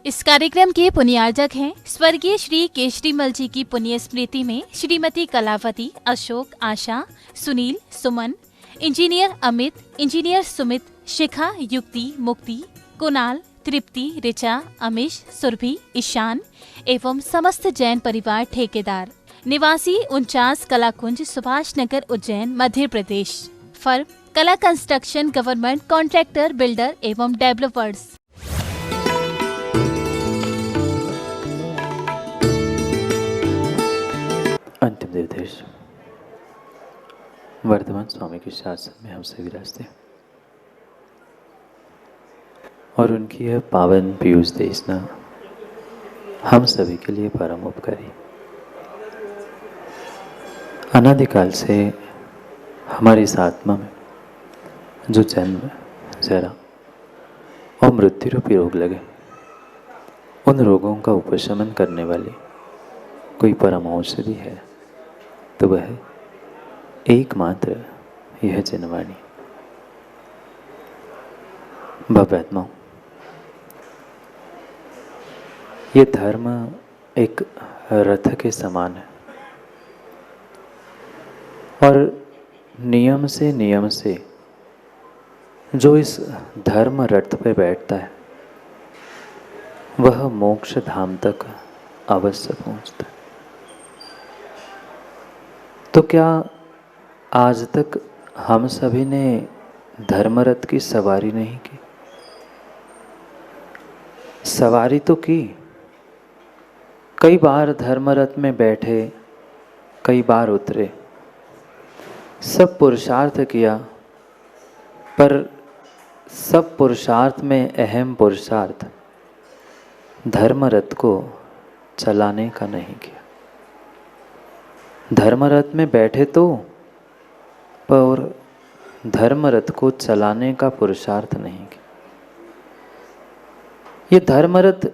इस कार्यक्रम के पुण्यार्जक हैं स्वर्गीय श्री केशरीमल जी की पुण्य स्मृति में श्रीमती कलावती, अशोक, आशा, सुनील, सुमन, इंजीनियर अमित, इंजीनियर सुमित, शिखा, युक्ति, मुक्ति, कुणाल, तृप्ति, ऋचा, अमिश, सुरभि, ईशान एवं समस्त जैन परिवार ठेकेदार, निवासी 49 कलाकुंज, सुभाष नगर, उज्जैन, मध्य प्रदेश। फर्म कला कंस्ट्रक्शन, गवर्नमेंट कॉन्ट्रैक्टर, बिल्डर एवं डेवलपर्स। अंतिम निर्देश। वर्तमान स्वामी के शासन में हम सभी विराजते और उनकी यह पावन पीयूष देशना हम सभी के लिए परम उपकारी। अनादिकाल से हमारी इस आत्मा में जो जन्म, जरा और मृत्यु रूपी रोग लगे, उन रोगों का उपशमन करने वाली कोई परम औषधि है तो वह एकमात्र यह जनवाणी। भव्यात्माओं, ये धर्म एक रथ के समान है और नियम से जो इस धर्म रथ पे बैठता है वह मोक्ष धाम तक अवश्य पहुंचता है। तो क्या आज तक हम सभी ने धर्मरथ की सवारी नहीं की? सवारी तो की, कई बार धर्मरथ में बैठे, कई बार उतरे, सब पुरुषार्थ किया, पर सब पुरुषार्थ में अहम पुरुषार्थ धर्मरथ को चलाने का नहीं किया। धर्मरथ में बैठे तो, पर धर्मरथ को चलाने का पुरुषार्थ नहीं किया। ये धर्मरथ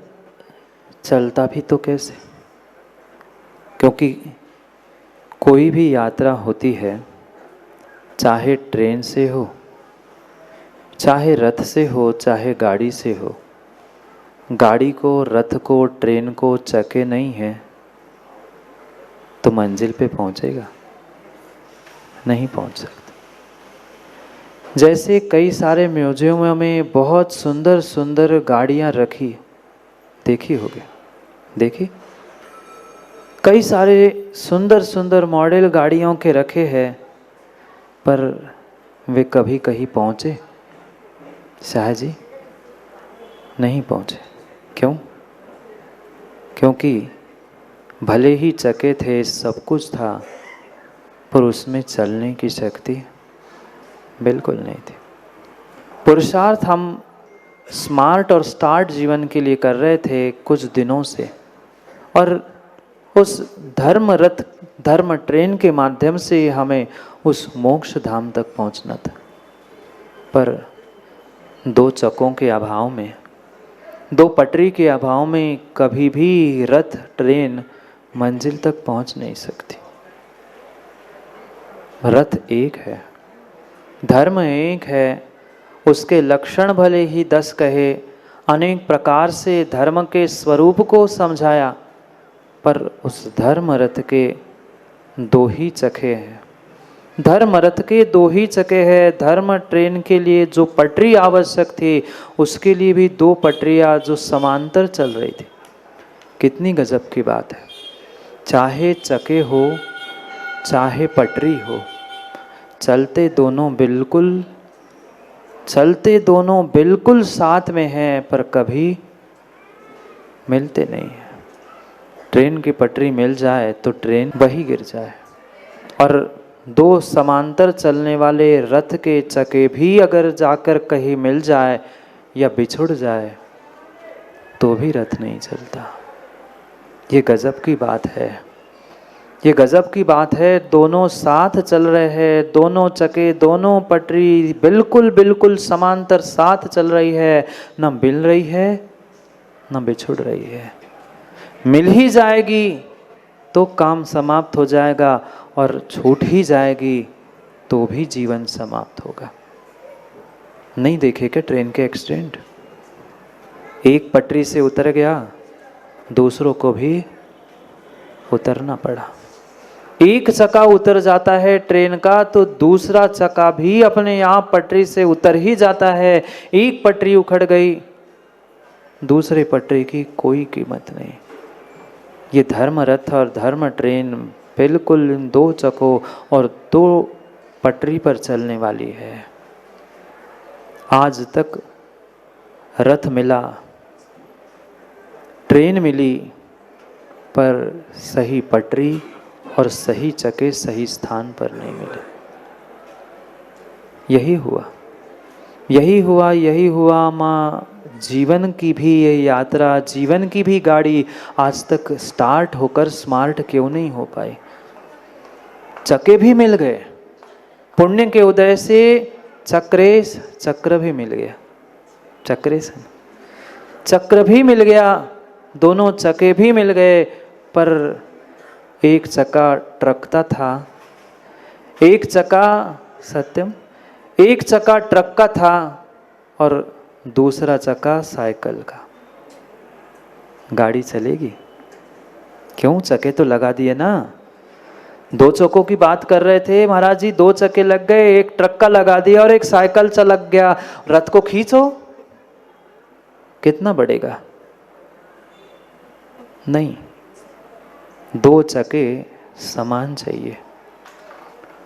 चलता भी तो कैसे? क्योंकि कोई भी यात्रा होती है, चाहे ट्रेन से हो, चाहे रथ से हो, चाहे गाड़ी से हो, गाड़ी को, रथ को, ट्रेन को चक्के नहीं है तो मंजिल पे पहुंचेगा? नहीं पहुंच सकता। जैसे कई सारे म्यूजियमों में बहुत सुंदर सुंदर गाड़ियां रखी, देखी होगी, देखी? कई सारे सुंदर सुंदर मॉडल गाड़ियों के रखे हैं, पर वे कभी कहीं पहुंचे? शाह जी नहीं पहुंचे। क्यों? क्योंकि भले ही चके थे, सब कुछ था, पर उसमें चलने की शक्ति बिल्कुल नहीं थी। पुरुषार्थ हम स्मार्ट और स्टार्ट जीवन के लिए कर रहे थे कुछ दिनों से, और उस धर्म रथ, धर्म ट्रेन के माध्यम से हमें उस मोक्ष धाम तक पहुंचना था, पर दो चकों के अभाव में, दो पटरी के अभाव में कभी भी रथ, ट्रेन मंजिल तक पहुंच नहीं सकती। रथ एक है, धर्म एक है, उसके लक्षण भले ही 10 कहे, अनेक प्रकार से धर्म के स्वरूप को समझाया, पर उस धर्म रथ के 2 ही चके हैं। धर्म रथ के 2 ही चके हैं। धर्म ट्रेन के लिए जो पटरी आवश्यक थी, उसके लिए भी 2 पटरियां जो समांतर चल रही थी। कितनी गजब की बात है। चाहे चके हो, चाहे पटरी हो, चलते दोनों बिल्कुल साथ में हैं, पर कभी मिलते नहीं हैं। ट्रेन की पटरी मिल जाए तो ट्रेन वही गिर जाए, और 2 समांतर चलने वाले रथ के चके भी अगर जाकर कहीं मिल जाए या बिछुड़ जाए तो भी रथ नहीं चलता। ये गजब की बात है, ये गजब की बात है। दोनों साथ चल रहे हैं, दोनों चके, दोनों पटरी बिल्कुल समांतर साथ चल रही है, न मिल रही है न बिछुड़ रही है। मिल ही जाएगी तो काम समाप्त हो जाएगा, और छूट ही जाएगी तो भी जीवन समाप्त होगा। नहीं देखे क्या ट्रेन के एक्सीडेंट? एक पटरी से उतर गया, दूसरों को भी उतरना पड़ा। एक चक्का उतर जाता है ट्रेन का तो दूसरा चक्का भी अपने यहाँ पटरी से उतर ही जाता है। एक पटरी उखड़ गई, दूसरे पटरी की कोई कीमत नहीं। ये धर्म रथ और धर्म ट्रेन बिल्कुल इन दो चक्कों और दो पटरी पर चलने वाली है। आज तक रथ मिला, ट्रेन मिली, पर सही पटरी और सही चक्के सही स्थान पर नहीं मिले। यही हुआ, यही हुआ, यही हुआ माँ। जीवन की भी ये यात्रा, जीवन की भी गाड़ी आज तक स्टार्ट होकर स्मार्ट क्यों नहीं हो पाई। चक्के भी मिल गए, पुण्य के उदय से चक्रेश चक्र भी मिल गया, चक्रेश चक्र भी मिल गया, दोनों चक्के भी मिल गए। पर एक चक्का ट्रक का था, एक चक्का सत्यम, एक चक्का ट्रक का था और दूसरा चक्का साइकिल का। गाड़ी चलेगी क्यों? चक्के तो लगा दिए ना। दो चक्कों की बात कर रहे थे महाराज जी, दो चक्के लग गए, एक ट्रक का लगा दिया और एक साइकिल चलक गया। रथ को खींचो, कितना बढ़ेगा? नहीं, दो चक्के समान चाहिए,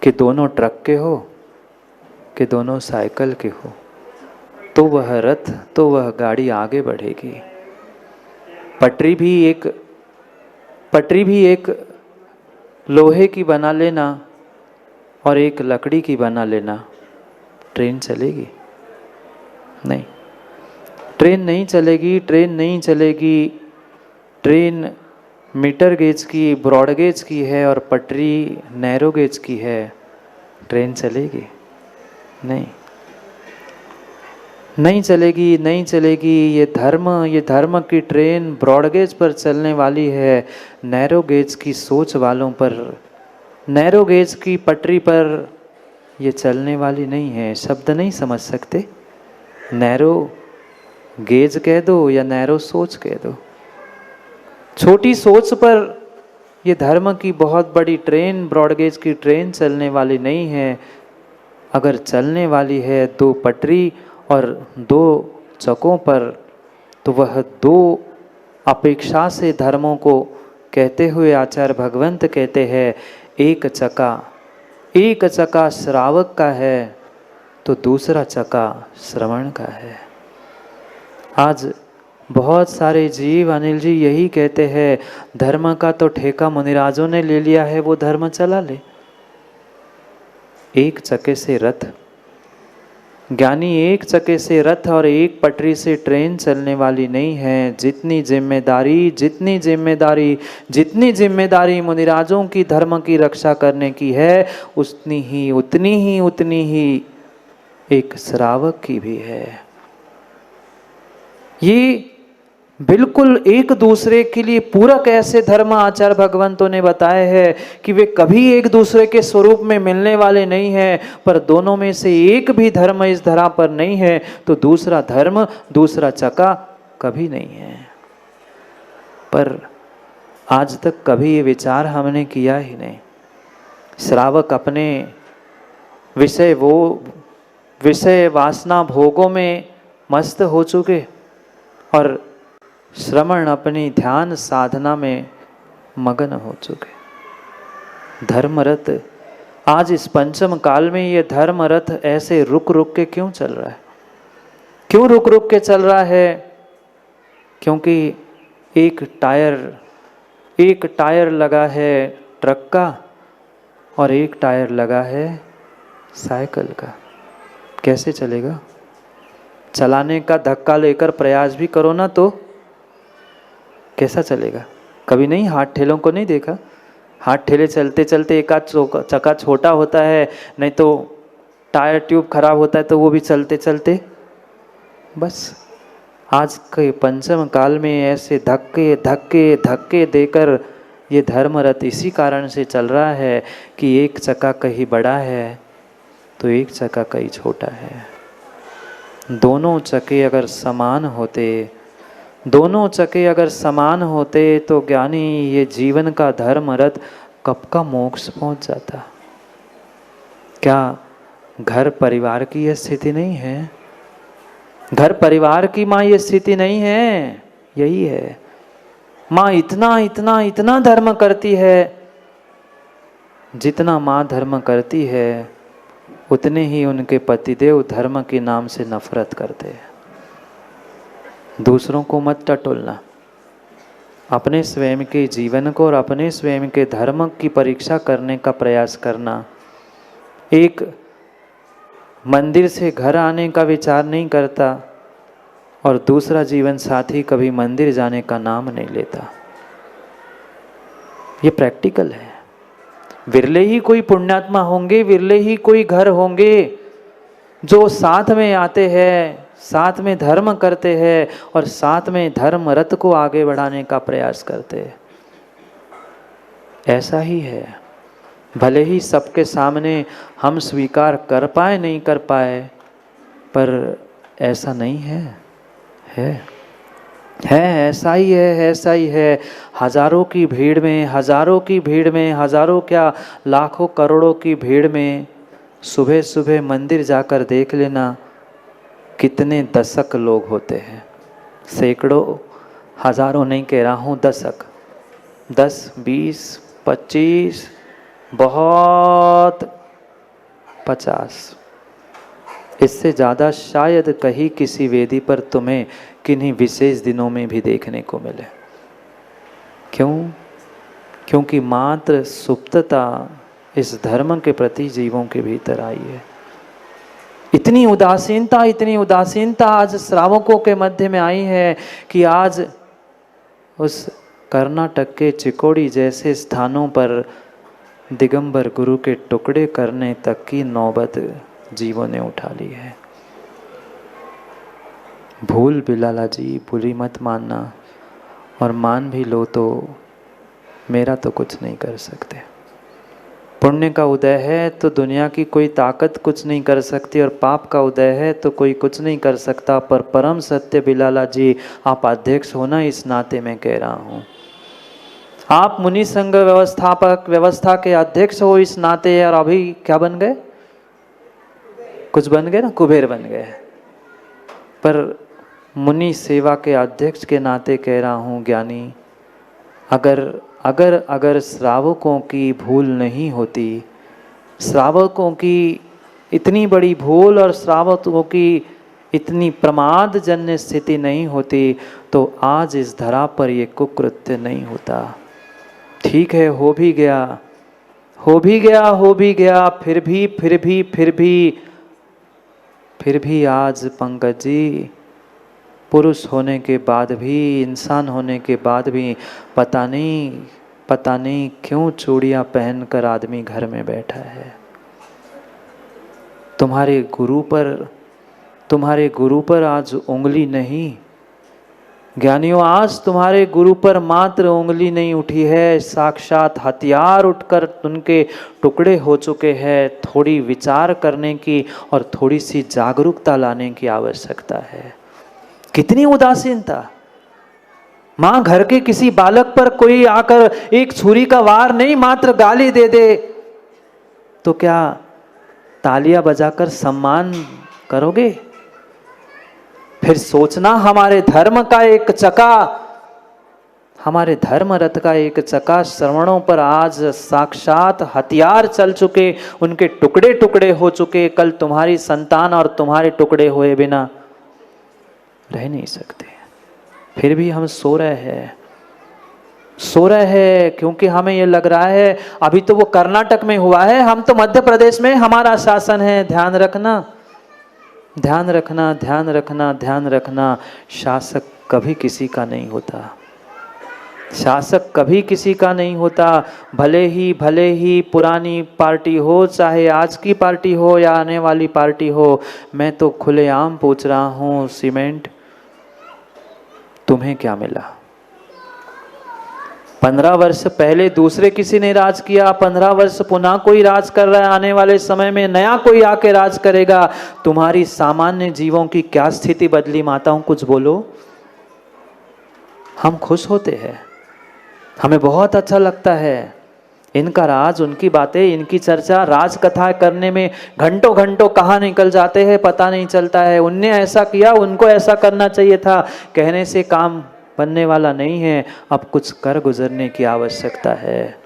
कि दोनों ट्रक के हो कि दोनों साइकिल के हो, तो वह रथ, तो वह गाड़ी आगे बढ़ेगी। पटरी भी एक लोहे की बना लेना और एक लकड़ी की बना लेना, ट्रेन चलेगी? नहीं, ट्रेन नहीं चलेगी, ट्रेन नहीं चलेगी। ट्रेन मीटर गेज की, ब्रॉड गेज की है और पटरी नैरो गेज की है। ट्रेन चलेगी? नहीं, नहीं चलेगी, नहीं चलेगी। ये धर्म की ट्रेन ब्रॉड गेज पर चलने वाली है, नैरो गेज की सोच वालों पर, नैरो गेज की पटरी पर ये चलने वाली नहीं है। शब्द नहीं समझ सकते? नैरो गेज कह दो या नैरो सोच कह दो। छोटी सोच पर ये धर्म की बहुत बड़ी ट्रेन, ब्रॉड गेज की ट्रेन चलने वाली नहीं है। अगर चलने वाली है दो पटरी और दो चक्कों पर, तो वह दो अपेक्षा से धर्मों को कहते हुए आचार्य भगवंत कहते हैं, एक चक्का श्रावक का है तो दूसरा चक्का श्रवण का है। आज बहुत सारे जीव अनिल जी यही कहते हैं, धर्म का तो ठेका मुनिराजों ने ले लिया है, वो धर्म चला ले। एक चक्के से रथ, ज्ञानी एक चक्के से रथ और एक पटरी से ट्रेन चलने वाली नहीं है। जितनी जिम्मेदारी मुनिराजों की धर्म की रक्षा करने की है, उतनी ही एक श्रावक की भी है। ये बिल्कुल एक दूसरे के लिए पूरक ऐसे धर्म आचार्य भगवंतों ने बताए हैं कि वे कभी एक दूसरे के स्वरूप में मिलने वाले नहीं हैं। पर दोनों में से एक भी धर्म इस धरा पर नहीं है तो दूसरा धर्म, दूसरा चक्का कभी नहीं है। पर आज तक कभी ये विचार हमने किया ही नहीं। श्रावक अपने विषय वासना भोगों में मस्त हो चुके और श्रवण अपनी ध्यान साधना में मगन हो चुके। धर्मरथ आज इस पंचम काल में ये धर्मरथ ऐसे रुक रुक के क्यों चल रहा है? क्यों रुक रुक के चल रहा है? क्योंकि एक टायर लगा है ट्रक का और एक टायर लगा है साइकिल का। कैसे चलेगा? चलाने का धक्का लेकर प्रयास भी करो ना तो कैसा चलेगा? कभी नहीं हाथ ठेलों को नहीं देखा? हाथ ठेले चलते चलते एक आध चक्का छोटा होता है, नहीं तो टायर ट्यूब खराब होता है तो वो भी चलते चलते बस। आज के पंचम काल में ऐसे धक्के धक्के धक्के देकर ये धर्मरथ इसी कारण से चल रहा है कि एक चक्का कहीं बड़ा है तो एक चक्का कहीं छोटा है। दोनों चक्के अगर समान होते दोनों चके अगर समान होते तो ज्ञानी ये जीवन का धर्म रथ कब का मोक्ष पहुंच जाता। क्या घर परिवार की यह स्थिति नहीं है? घर परिवार की माँ ये स्थिति नहीं है? यही है, माँ इतना इतना इतना धर्म करती है, जितना माँ धर्म करती है उतने ही उनके पतिदेव धर्म के नाम से नफरत करते हैं। दूसरों को मत टटोलना, अपने स्वयं के जीवन को और अपने स्वयं के धर्म की परीक्षा करने का प्रयास करना। एक मंदिर से घर आने का विचार नहीं करता और दूसरा जीवन साथी कभी मंदिर जाने का नाम नहीं लेता। ये प्रैक्टिकल है। विरले ही कोई पुण्यात्मा होंगे, विरले ही कोई घर होंगे जो साथ में आते हैं, साथ में धर्म करते हैं और साथ में धर्म रथ को आगे बढ़ाने का प्रयास करते हैं। ऐसा ही है। भले ही सबके सामने हम स्वीकार कर पाए नहीं कर पाए, पर ऐसा नहीं है, है ऐसा ही है, ऐसा ही है। हजारों की भीड़ में, हजारों की भीड़ में, हजारों क्या लाखों करोड़ों की भीड़ में सुबह सुबह मंदिर जाकर देख लेना कितने दशक लोग होते हैं। सैकड़ों, हजारों नहीं कह रहा हूँ, दशक, 10, 20, 25, बहुत 50, इससे ज़्यादा शायद कहीं किसी वेदी पर तुम्हें किन्हीं विशेष दिनों में भी देखने को मिले। क्यों? क्योंकि मात्र सुप्तता इस धर्म के प्रति जीवों के भीतर आई है। इतनी उदासीनता आज श्रावकों के मध्य में आई है कि आज उस कर्नाटक के चिकोड़ी जैसे स्थानों पर दिगंबर गुरु के टुकड़े करने तक की नौबत जीवों ने उठा ली है। भूल बिलाला जी, बुरी मत मानना, और मान भी लो तो मेरा तो कुछ नहीं कर सकते। पुण्य का उदय है तो दुनिया की कोई ताकत कुछ नहीं कर सकती, और पाप का उदय है तो कोई कुछ नहीं कर सकता। पर परम सत्य बिलाला जी, आप अध्यक्ष हो ना, इस नाते मैं कह रहा हूँ। आप मुनि संघ व्यवस्थापक व्यवस्था के अध्यक्ष हो इस नाते, और अभी क्या बन गए? कुछ बन गए ना, कुबेर बन गए। पर मुनि सेवा के अध्यक्ष के नाते कह रहा हूँ ज्ञानी, अगर श्रावकों की भूल नहीं होती, श्रावकों की इतनी बड़ी भूल और श्रावकों की इतनी प्रमाद जन्य स्थिति नहीं होती, तो आज इस धरा पर ये कुकृत्य नहीं होता। ठीक है, हो भी गया, फिर भी आज पंकज जी, पुरुष होने के बाद भी, इंसान होने के बाद भी पता नहीं क्यों चूड़ियाँ पहनकर आदमी घर में बैठा है। तुम्हारे गुरु पर आज उंगली नहीं, ज्ञानियों, आज तुम्हारे गुरु पर मात्र उंगली नहीं उठी है, साक्षात हथियार उठकर उनके टुकड़े हो चुके हैं। थोड़ी विचार करने की और थोड़ी सी जागरूकता लाने की आवश्यकता है। कितनी उदासीनता! माँ घर के किसी बालक पर कोई आकर एक छुरी का वार नहीं, मात्र गाली दे दे तो क्या तालियां बजाकर सम्मान करोगे? फिर सोचना, हमारे धर्म रथ का एक चका श्रवणों पर आज साक्षात हथियार चल चुके, उनके टुकड़े टुकड़े हो चुके। कल तुम्हारी संतान और तुम्हारे टुकड़े हुए बिना रह नहीं सकते। फिर भी हम सो रहे हैं क्योंकि हमें ये लग रहा है अभी तो वो कर्नाटक में हुआ है, हम तो मध्य प्रदेश में, हमारा शासन है। ध्यान रखना, शासक कभी किसी का नहीं होता। भले ही पुरानी पार्टी हो, चाहे आज की पार्टी हो या आने वाली पार्टी हो। मैं तो खुलेआम पूछ रहा हूँ, सीमेंट तुम्हें क्या मिला? 15 वर्ष पहले दूसरे किसी ने राज किया, 15 वर्ष पुनः कोई राज कर रहा है, आने वाले समय में नया कोई आके राज करेगा। तुम्हारी सामान्य जीवों की क्या स्थिति बदली? माताओं कुछ बोलो। हम खुश होते हैं, हमें बहुत अच्छा लगता है। इनका राज, उनकी बातें, इनकी चर्चा, राज कथाएं करने में घंटों घंटों कहाँ निकल जाते हैं पता नहीं चलता है। उनने ऐसा किया, उनको ऐसा करना चाहिए था, कहने से काम बनने वाला नहीं है, अब कुछ कर गुजरने की आवश्यकता है।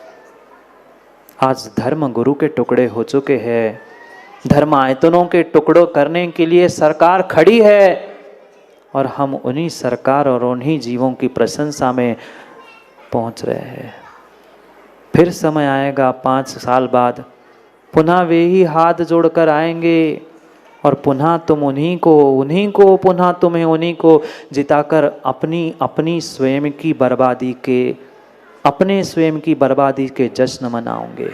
आज धर्म गुरु के टुकड़े हो चुके हैं, धर्म आयतनों के टुकड़ों करने के लिए सरकार खड़ी है, और हम उन्हीं सरकार और उन्हीं जीवों की प्रशंसा में पहुंच रहे हैं। फिर समय आएगा 5 साल बाद, पुनः वे ही हाथ जोड़कर आएंगे और पुनः तुम उन्हीं को पुनः तुम्हें उन्हीं को जिताकर अपनी स्वयं की बर्बादी के, अपने स्वयं की बर्बादी के जश्न मनाओगे।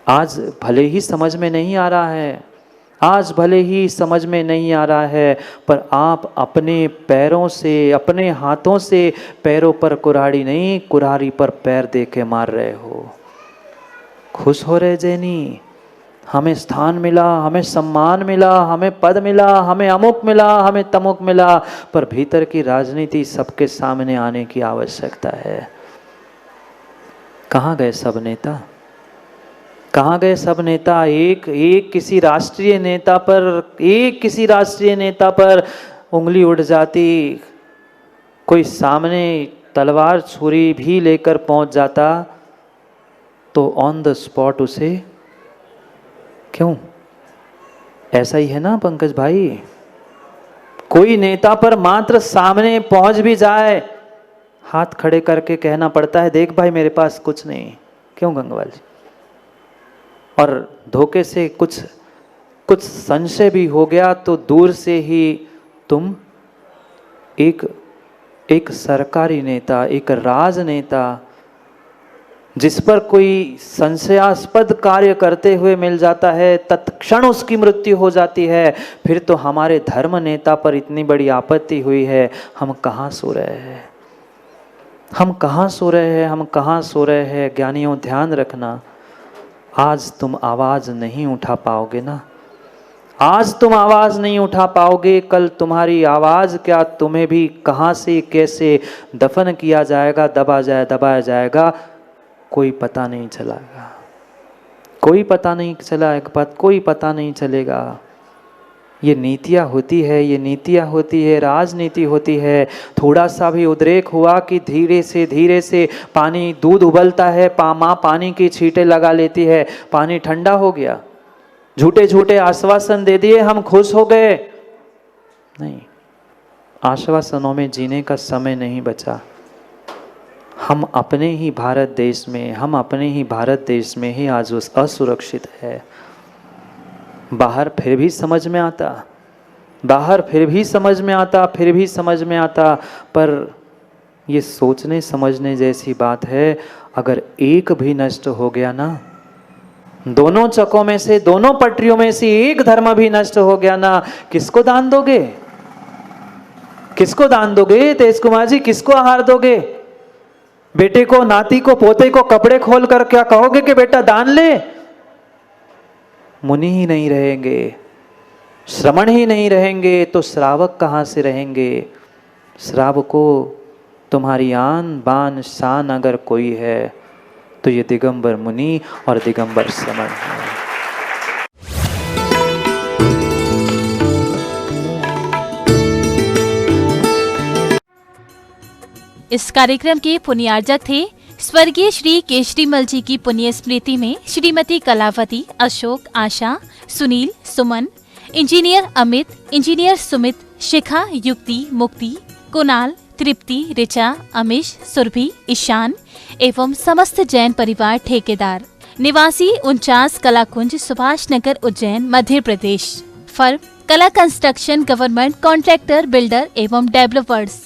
आज भले ही समझ में नहीं आ रहा है, आज भले ही समझ में नहीं आ रहा है, पर आप अपने पैरों से, अपने हाथों से पैरों पर कुल्हाड़ी नहीं, कुल्हाड़ी पर पैर दे के मार रहे हो। खुश हो रहे जैनी, हमें स्थान मिला, हमें सम्मान मिला, हमें पद मिला, हमें अमुक मिला, हमें तमुक मिला, पर भीतर की राजनीति सबके सामने आने की आवश्यकता है। कहाँ गए सब नेता? कहाँ गए सब नेता? एक किसी राष्ट्रीय नेता पर उंगली उठ जाती, कोई सामने तलवार छुरी भी लेकर पहुंच जाता तो ऑन द स्पॉट उसे, क्यों? ऐसा ही है ना पंकज भाई, कोई नेता पर मात्र सामने पहुंच भी जाए, हाथ खड़े करके कहना पड़ता है, देख भाई मेरे पास कुछ नहीं। क्यों गंगवाल जी? और धोखे से कुछ संशय भी हो गया तो दूर से ही तुम एक सरकारी नेता, एक राजनेता जिस पर कोई संशयास्पद कार्य करते हुए मिल जाता है, तत्क्षण उसकी मृत्यु हो जाती है। फिर तो हमारे धर्म नेता पर इतनी बड़ी आपत्ति हुई है, हम कहाँ सो रहे हैं? हम कहाँ सो रहे हैं? हम कहाँ सो रहे हैं? ज्ञानियों ध्यान रखना, आज तुम आवाज नहीं उठा पाओगे ना, आज तुम आवाज नहीं उठा पाओगे, कल तुम्हारी आवाज क्या, तुम्हें भी कहाँ से कैसे दफन किया जाएगा, दबाया जाएगा, कोई पता नहीं चलेगा, कोई पता नहीं चलेगा। ये नीतियाँ होती है, राजनीति होती है। थोड़ा सा भी उद्रेक हुआ कि धीरे से पानी, दूध उबलता है, माँ पानी की छींटे लगा लेती है, पानी ठंडा हो गया। झूठे आश्वासन दे दिए, हम खुश हो गए। नहीं, आश्वासनों में जीने का समय नहीं बचा। हम अपने ही भारत देश में ही आज असुरक्षित है। बाहर फिर भी समझ में आता, पर ये सोचने समझने जैसी बात है, अगर एक भी नष्ट हो गया ना, दोनों चकों में से, दोनों पटरियों में से एक धर्म भी नष्ट हो गया ना, किसको दान दोगे? तेज कुमार जी, किसको आहार दोगे? बेटे को, नाती को, पोते को कपड़े खोल कर क्या कहोगे कि बेटा दान ले? मुनि ही नहीं रहेंगे, श्रमण ही नहीं रहेंगे, तो श्रावक कहाँ से रहेंगे? श्रावको तुम्हारी आन बान शान अगर कोई है तो ये दिगंबर मुनि और दिगंबर श्रमण है। इस कार्यक्रम के पुण्यार्जक थे स्वर्गीय श्री केशरीमल जी की पुण्य स्मृति में श्रीमती कलावती, अशोक, आशा, सुनील, सुमन, इंजीनियर अमित, इंजीनियर सुमित, शिखा, युक्ति, मुक्ति, कुणाल, तृप्ति, ऋचा, अमीश, सुरभि, ईशान एवं समस्त जैन परिवार ठेकेदार, निवासी 49 कलाकुंज, सुभाष नगर, उज्जैन, मध्य प्रदेश। फर्म कला कंस्ट्रक्शन, गवर्नमेंट कॉन्ट्रैक्टर, बिल्डर एवं डेवलपर्स।